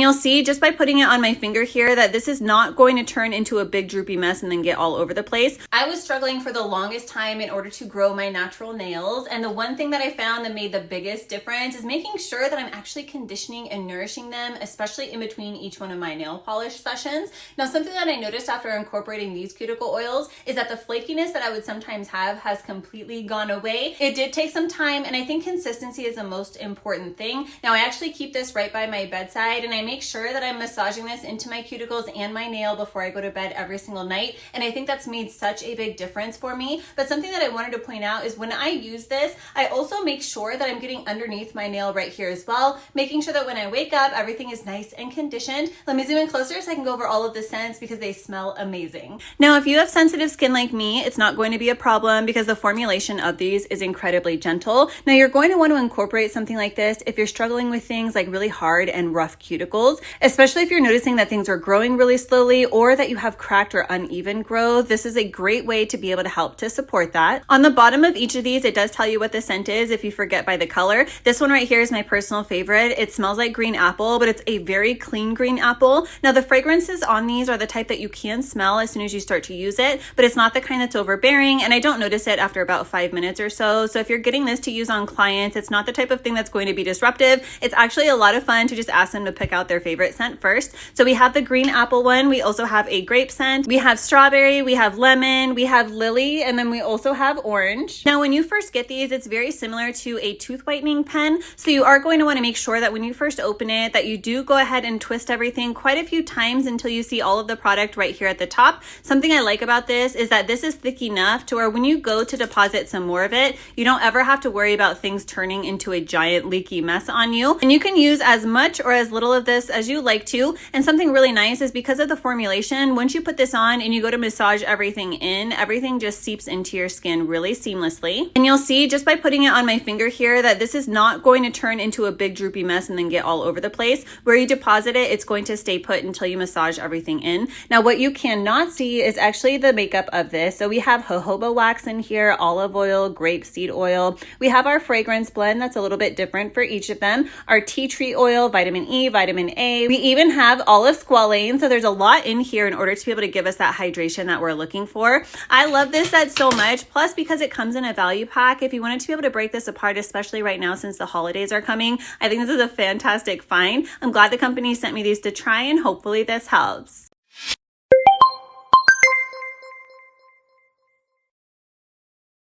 you'll see just by putting it on my finger here that this is not going to turn into a big droopy mess and then get all over the place. I was struggling for the longest time in order to grow my natural nails, and the one thing that I found that made the biggest difference is making sure that I'm actually conditioning and nourishing them, especially in between each one of my nail polish sessions. Now, something that I noticed after incorporating these cuticle oils is that the flakiness that I would sometimes have has completely gone away. It did take some time, and I think consistency is the most important thing. Now, I actually keep this right by my bedside, and I make sure that I'm massaging this into my cuticles and my nail before I go to bed every single night, and I think that's made such a big difference for me. But something that I wanted to point out is when I use this, I also make sure that I'm getting underneath my nail right here as well, making sure that when I wake up, everything is nice and conditioned. Let me zoom in closer so I can go over all of the scents because they smell amazing. Now, if you have sensitive skin like me, it's not going to be a problem because the formulation of these is incredibly gentle. Now, you're going to want to incorporate something like this if you're struggling with things like really hard and rough cuticles, especially if you're noticing that things are growing really slowly or that you have cracked or uneven growth. This is a great way to be able to help to support that. On the bottom of each of these, it does tell you what the scent is if you forget by the color. This one right here is my personal favorite. It smells like green apple, but it's a very clean green apple. Now, the fragrances on these are the type that you can smell as soon as you start to use it, but it's not the kind that's overbearing, and I don't notice it after about 5 minutes or so. So if you're getting this to use on clients, it's not the type of thing that's going to be disruptive. It's actually a lot of fun to just ask them to pick out their favorite scent first. So we have the green apple one. We also have a grape scent. We have strawberry. We have lemon. We have lily. And then we also have orange. Now, when you first get these, it's very similar to a tooth whitening pen. So you are going to want to make sure that when you first open it, that you do go ahead and twist everything quite a few times until you see all of the product right here at the top. Something I like about this is that this is thick enough to where when you go to deposit some more of it, you don't ever have to worry about things turning into a giant leaky mess on you. And you can use as much or as little of this as you like to. And something really nice is because of the formulation, once you put this on and you go to massage everything in, everything just seeps into your skin really seamlessly. And you'll see just by putting it on my finger here that this is not going to turn into a big droopy mess and then get all over the place. Where you deposit it, it's going to stay put until you massage everything in. Now, what you cannot see is actually the makeup of this. So we have jojoba wax in here, olive oil, grapeseed oil. We have our fragrance blend that's a little bit different for each of them. Our tea tree oil, vitamin E, vitamin A. We even have olive squalane. So there's a lot in here in order to be able to give us that hydration that we're looking for. I love this set so much. Plus, because it comes in a value pack, if you wanted to be able to break this apart, especially right now since the holidays are coming, I think this is a fantastic find. I'm glad the company sent me these to try, and hopefully this helps.